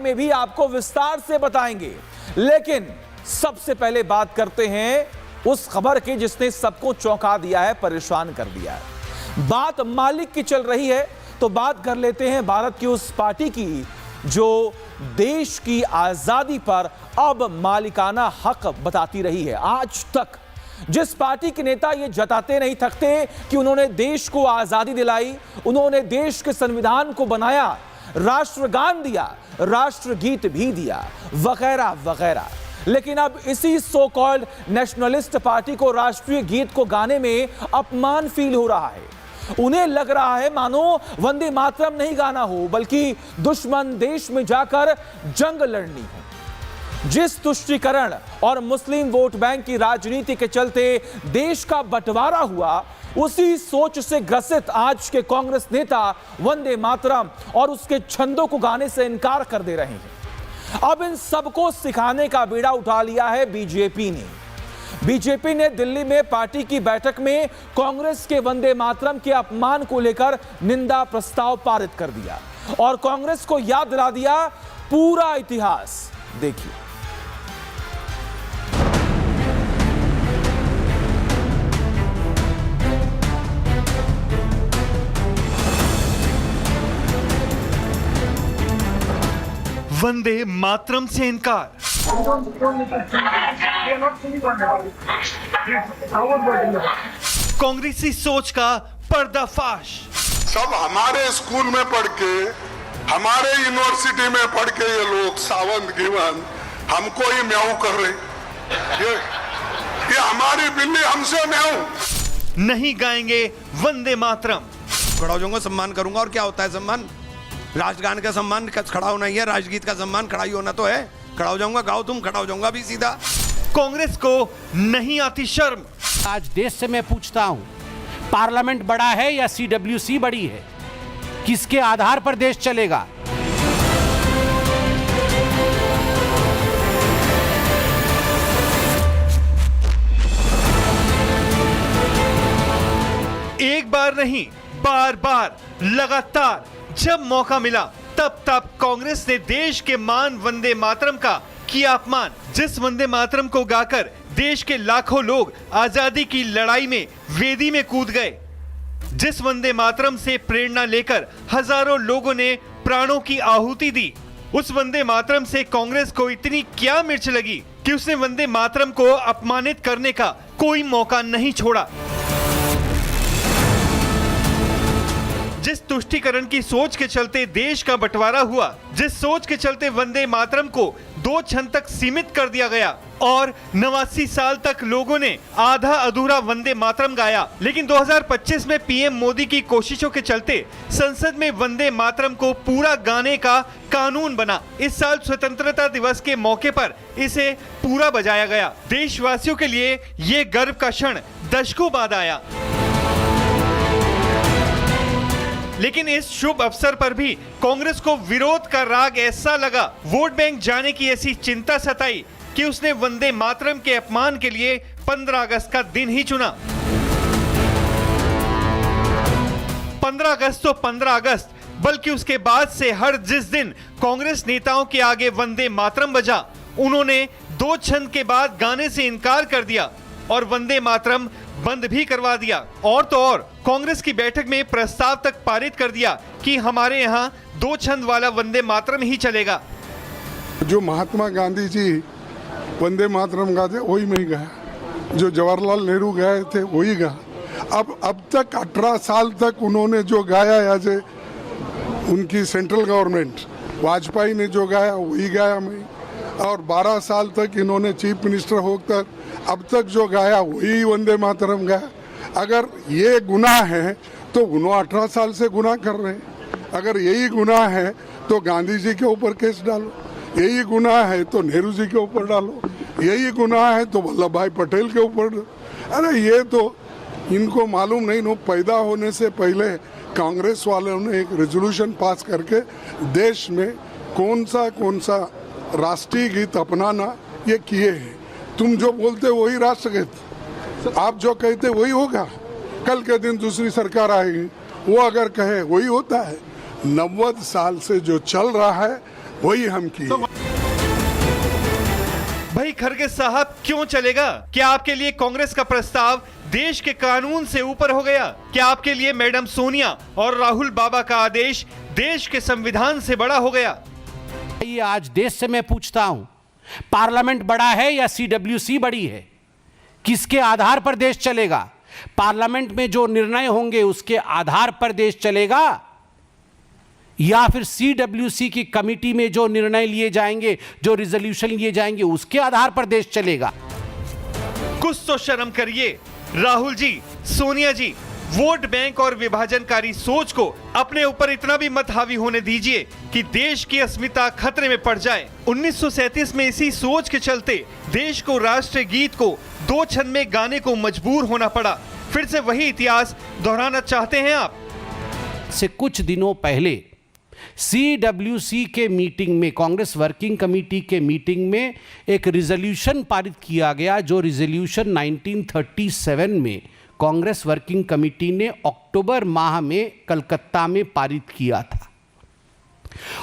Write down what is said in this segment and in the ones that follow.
में भी आपको विस्तार से बताएंगे। लेकिन सबसे पहले बात करते हैं उस खबर की जिसने सबको चौंका दिया है, परेशान कर दिया है। बात मालिक की चल रही है तो बात कर लेते हैं भारत की उस पार्टी की जो देश की आजादी पर अब मालिकाना हक बताती रही है। आज तक जिस पार्टी के नेता ये जताते नहीं थकते कि उन्होंने देश को आजादी दिलाई, उन्होंने देश के संविधान को बनाया, राष्ट्रगान दिया, राष्ट्रगीत भी दिया, वगैरह वगैरह, लेकिन अब इसी सो कॉल्ड नेशनलिस्ट पार्टी को राष्ट्रीय गीत को गाने में अपमान फील हो रहा है। उन्हें लग रहा है मानो वंदे मातरम नहीं गाना हो बल्कि दुश्मन देश में जाकर जंग लड़नी हो। जिस तुष्टीकरण और मुस्लिम वोट बैंक की राजनीति के चलते देश का बंटवारा हुआ, उसी सोच से ग्रसित आज के कांग्रेस नेता वंदे मातरम और उसके छंदों को गाने से इनकार कर दे रहे हैं। अब इन सबको सिखाने का बीड़ा उठा लिया है बीजेपी ने। बीजेपी ने दिल्ली में पार्टी की बैठक में कांग्रेस के वंदे मातरम के अपमान को लेकर निंदा प्रस्ताव पारित कर दिया और कांग्रेस को याद दिला दिया पूरा इतिहास। देखिए, वंदे मातरम से इनकार। कांग्रेसी सोच का पर्दाफाश। सब हमारे स्कूल में पढ़ के, हमारे यूनिवर्सिटी में पढ़ के ये लोग सावंत गिवन हमको ही म्याऊं कर रहे। ये हमारी बिल्ली हमसे म्याऊं। नहीं गाएंगे वंदे मातरम। खड़ा हो जाऊंगा, सम्मान करूंगा। और क्या होता है सम्मान? राष्ट्रगान का सम्मान खड़ा होना ही है, राष्ट्रगीत का सम्मान खड़ा ही होना तो है। खड़ा हो जाऊंगा, गाओ तुम, खड़ा हो जाऊंगा भी सीधा। कांग्रेस को नहीं आती शर्म। आज देश से मैं पूछता हूं, पार्लियामेंट बड़ा है या सीडब्ल्यूसी बड़ी है? किसके आधार पर देश चलेगा? एक बार नहीं, बार बार, लगातार जब मौका मिला तब तब कांग्रेस ने देश के मान वंदे मातरम का किया अपमान। जिस वंदे मातरम को गाकर देश के लाखों लोग आजादी की लड़ाई में वेदी में कूद गए, जिस वंदे मातरम से प्रेरणा लेकर हजारों लोगों ने प्राणों की आहुति दी, उस वंदे मातरम से कांग्रेस को इतनी क्या मिर्च लगी कि उसने वंदे मातरम को अपमानित करने का कोई मौका नहीं छोड़ा। जिस तुष्टीकरण की सोच के चलते देश का बंटवारा हुआ, जिस सोच के चलते वंदे मातरम को 2 छंद तक सीमित कर दिया गया और 89 साल तक लोगों ने आधा अधूरा वंदे मातरम गाया, लेकिन 2025 में पीएम मोदी की कोशिशों के चलते संसद में वंदे मातरम को पूरा गाने का कानून बना। इस साल स्वतंत्रता दिवस के मौके पर इसे पूरा बजाया गया। देशवासियों के लिए ये गर्व का क्षण दशकों बाद आया। लेकिन इस शुभ अवसर पर भी कांग्रेस को विरोध का राग ऐसा लगा, वोट बैंक जाने की ऐसी चिंता सताई कि उसने वंदे मातरम के अपमान के लिए 15 अगस्त का दिन ही चुना। 15 अगस्त तो 15 अगस्त, बल्कि उसके बाद से हर जिस दिन कांग्रेस नेताओं के आगे वंदे मातरम बजा, उन्होंने 2 छंद के बाद गाने से इनकार कर दिया और वंदे मातरम बंद भी करवा दिया। और तो और कांग्रेस की बैठक में प्रस्ताव तक पारित कर दिया कि हमारे यहाँ 2 छंद वाला वंदे मातरम ही चलेगा। जो महात्मा गांधी जी वंदे मातरम गाते वही में ही गाया, जो जवाहरलाल नेहरू गाए थे वही गा। अब तक 18 साल तक उन्होंने जो गाया, एज ए उनकी सेंट्रल गवर्नमेंट, वाजपेयी ने जो गाया वही गाया मैं, और 12 साल तक इन्होंने चीफ मिनिस्टर होकर अब तक जो गाया वही वंदे मातरम गाया। अगर ये गुनाह है तो उन्होंने 18 साल से गुनाह कर रहे हैं। अगर यही गुनाह है तो गांधी जी के ऊपर केस डालो, यही गुनाह है तो नेहरू जी के ऊपर डालो, यही गुनाह है तो वल्लभ भाई पटेल के ऊपर डालो। अरे ये तो इनको मालूम नहीं, नो पैदा होने से पहले कांग्रेस वालों ने एक रेजोल्यूशन पास करके देश में कौन सा राष्ट्रीय गीत अपनाना ये किए हैं। तुम जो बोलते वही राष्ट्रगीत, आप जो कहते वही होगा। कल के दिन दूसरी सरकार आएगी, वो अगर कहे वही होता है। 90 साल से जो चल रहा है वही हम किए। भाई खड़गे साहब क्यों चलेगा? क्या आपके लिए कांग्रेस का प्रस्ताव देश के कानून से ऊपर हो गया? क्या आपके लिए मैडम सोनिया और राहुल बाबा का आदेश देश के संविधान से बड़ा हो गया? ये आज देश से मैं पूछता हूं, पार्लियामेंट बड़ा है या सीडब्ल्यूसी बड़ी है? किसके आधार पर देश चलेगा? पार्लियामेंट में जो निर्णय होंगे उसके आधार पर देश चलेगा या फिर सीडब्ल्यूसी की कमेटी में जो निर्णय लिए जाएंगे, जो रिजोल्यूशन लिए जाएंगे, उसके आधार पर देश चलेगा? कुछ तो शर्म करिए राहुल जी, सोनिया जी। वोट बैंक और विभाजनकारी सोच को अपने ऊपर इतना भी मत हावी होने दीजिए कि देश की अस्मिता खतरे में पड़ जाए। 1937 में इसी सोच के चलते देश को राष्ट्रीय गीत को 2 छंद में गाने को मजबूर होना पड़ा। फिर से वही इतिहास दोहराना चाहते हैं आप? से कुछ दिनों पहले सीडब्ल्यूसी के मीटिंग में, कांग्रेस वर्किंग कमेटी के मीटिंग में एक रिजोल्यूशन पारित किया गया, जो रिजोल्यूशन 1937 में कांग्रेस वर्किंग कमेटी ने अक्टूबर माह में कलकत्ता में पारित किया था।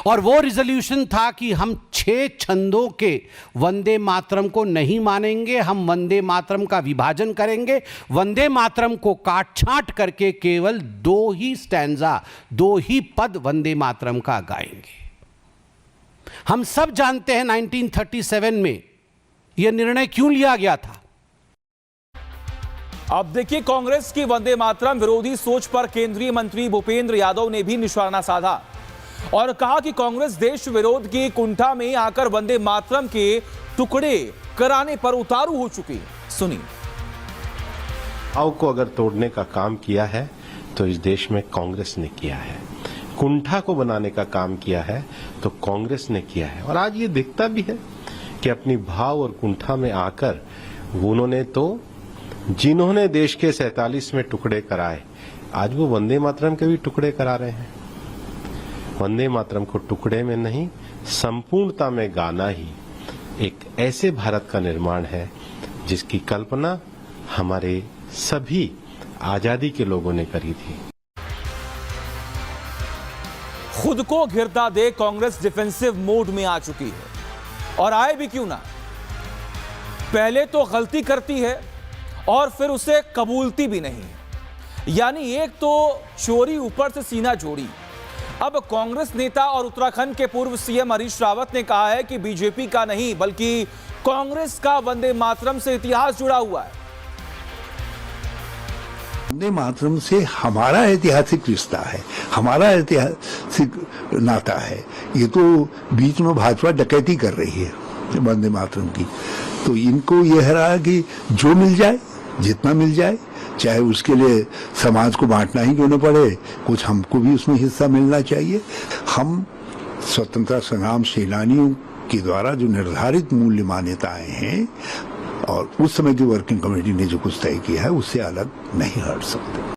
और वो रिजोल्यूशन था कि हम 6 छंदों के वंदे मातरम को नहीं मानेंगे, हम वंदे मातरम का विभाजन करेंगे, वंदे मातरम को काट छांट करके केवल 2 ही स्टैंजा, 2 ही पद वंदे मातरम का गाएंगे। हम सब जानते हैं 1937 में यह निर्णय क्यों लिया गया था। अब देखिए, कांग्रेस की वंदे मातरम विरोधी सोच पर केंद्रीय मंत्री भूपेंद्र यादव ने भी निशाना साधा और कहा कि कांग्रेस देश विरोध की कुंठा में आकर वंदे मातरम के टुकड़े कराने पर उतारू हो चुकी है। सुनिए। भाव को अगर तोड़ने का काम किया है तो इस देश में कांग्रेस ने किया है, कुंठा को बनाने का काम किया है तो कांग्रेस ने किया है। और आज ये दिखता भी है कि अपनी भाव और कुंठा में आकर उन्होंने तो, जिन्होंने देश के 47 में टुकड़े कराए, आज वो वंदे मातरम के भी टुकड़े करा रहे हैं। वंदे मातरम को टुकड़े में नहीं, संपूर्णता में गाना ही एक ऐसे भारत का निर्माण है जिसकी कल्पना हमारे सभी आजादी के लोगों ने करी थी। खुद को घिरता दे कांग्रेस डिफेंसिव मोड में आ चुकी है, और आए भी क्यों ना। पहले तो गलती करती है और फिर उसे कबूलती भी नहीं। यानी एक तो चोरी ऊपर से सीना जोड़ी। अब कांग्रेस नेता और उत्तराखंड के पूर्व सीएम हरीश रावत ने कहा है कि बीजेपी का नहीं बल्कि कांग्रेस का वंदे मातरम से इतिहास जुड़ा हुआ है। वंदे मातरम से हमारा ऐतिहासिक रिश्ता है, हमारा ऐतिहासिक नाता है। ये तो बीच में भाजपा डकैती कर रही है वंदे मातरम की, तो इनको ये है रहा कि जो मिल जाए, जितना मिल जाए, चाहे उसके लिए समाज को बांटना ही क्यों न पड़े, कुछ हमको भी उसमें हिस्सा मिलना चाहिए। हम स्वतंत्रता संग्राम सेनानियों के द्वारा जो निर्धारित मूल्य मान्यताएं हैं और उस समय की वर्किंग कमेटी ने जो कुछ तय किया है उससे अलग नहीं हट सकते।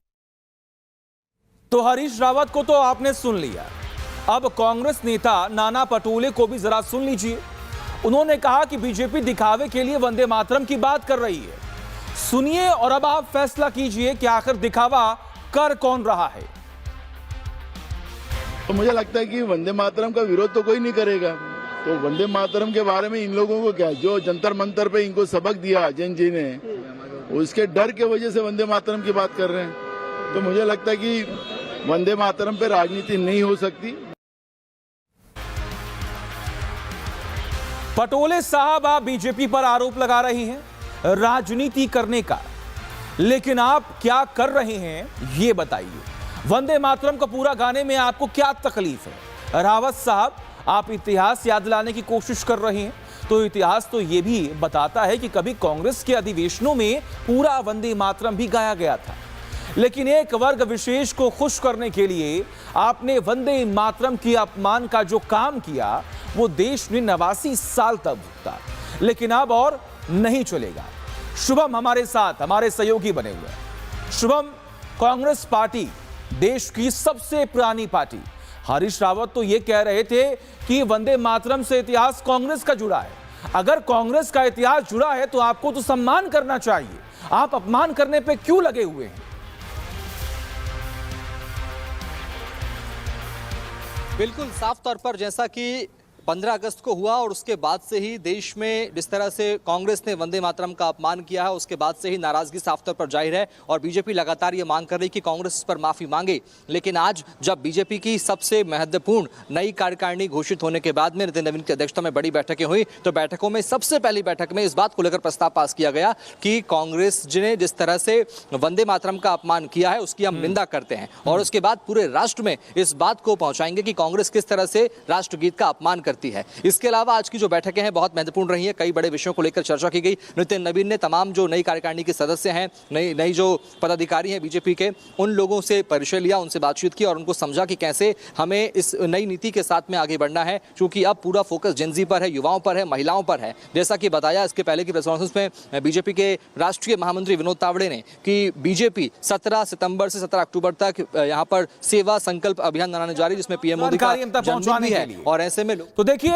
तो हरीश रावत को तो आपने सुन लिया, अब कांग्रेस नेता नाना पटोले को भी जरा सुन लीजिए। उन्होंने कहा कि बीजेपी दिखावे के लिए वंदे मातरम की बात कर रही है। सुनिए और अब आप फैसला कीजिए कि आखिर दिखावा कर कौन रहा है। तो मुझे लगता है कि वंदे मातरम का विरोध तो कोई नहीं करेगा, तो वंदे मातरम के बारे में इन लोगों को क्या, जो जंतर मंतर पे इनको सबक दिया जैन जी ने, उसके डर के वजह से वंदे मातरम की बात कर रहे हैं। तो मुझे लगता है कि वंदे मातरम पे राजनीति नहीं हो सकती। पटोले साहब, आप बीजेपी पर आरोप लगा रही हैं राजनीति करने का, लेकिन आप क्या कर रहे हैं ये बताइए। वंदे मातरम को पूरा गाने में आपको क्या तकलीफ है? रावत साहब, आप इतिहास याद लाने की कोशिश कर रहे हैं, तो इतिहास तो ये भी बताता है कि कभी कांग्रेस के अधिवेशनों में पूरा वंदे मातरम भी गाया गया था, लेकिन एक वर्ग विशेष को खुश करने के लिए आपने वंदे मातरम की अपमान का जो काम किया वो देश ने 89 साल तक भुगता, लेकिन अब और नहीं चलेगा। शुभम हमारे साथ, हमारे सहयोगी बने हुए हैं। शुभम, कांग्रेस पार्टी देश की सबसे पुरानी पार्टी, हरीश रावत तो ये कह रहे थे कि वंदे मातरम से इतिहास कांग्रेस का जुड़ा है। अगर कांग्रेस का इतिहास जुड़ा है तो आपको तो सम्मान करना चाहिए, आप अपमान करने पे क्यों लगे हुए हैं? बिल्कुल साफ तौर पर जैसा कि 15 अगस्त को हुआ और उसके बाद से ही देश में जिस तरह से कांग्रेस ने वंदे मातरम का अपमान किया है, उसके बाद से ही नाराजगी साफ तौर पर जाहिर है और बीजेपी लगातार ये मांग कर रही कि कांग्रेस इस पर माफी मांगे। लेकिन आज जब बीजेपी की सबसे महत्वपूर्ण नई कार्यकारिणी घोषित होने के बाद में नितिन नवीन की अध्यक्षता में बड़ी बैठकें हुई, तो बैठकों में सबसे पहली बैठक में इस बात को लेकर प्रस्ताव पास किया गया कि कांग्रेस ने जिस तरह से वंदे मातरम का अपमान किया है उसकी हम निंदा करते हैं और उसके बाद पूरे राष्ट्र में इस बात को पहुंचाएंगे कि कांग्रेस किस तरह से राष्ट्रगीत का अपमान करती है। इसके अलावा आज की जो बैठकें हैं बहुत महत्वपूर्ण रही है, कई बड़े विषयों को लेकर चर्चा की गई। नितिन नवीन ने तमाम जो नई कार्यकारिणी के सदस्य हैं, नई जो पदाधिकारी हैं बीजेपी के, उन लोगों से परिचय लिया, उनसे बातचीत की और उनको समझा कि कैसे हमें इस नई नीति के साथ में आगे बढ़ना है, क्योंकि अब पूरा फोकस जेनजी पर है, युवाओं पर है, महिलाओं पर है। जैसा कि बताया इसके पहले की प्रेस कॉन्फ्रेंस में बीजेपी के राष्ट्रीय महामंत्री विनोद तावड़े ने कि बीजेपी 17 सितंबर से 17 अक्टूबर तक यहाँ पर सेवा संकल्प अभियान मनाने जा रही है, जिसमें पीएम मोदी का जन्मदिन भी है और ऐसे में तो देखिए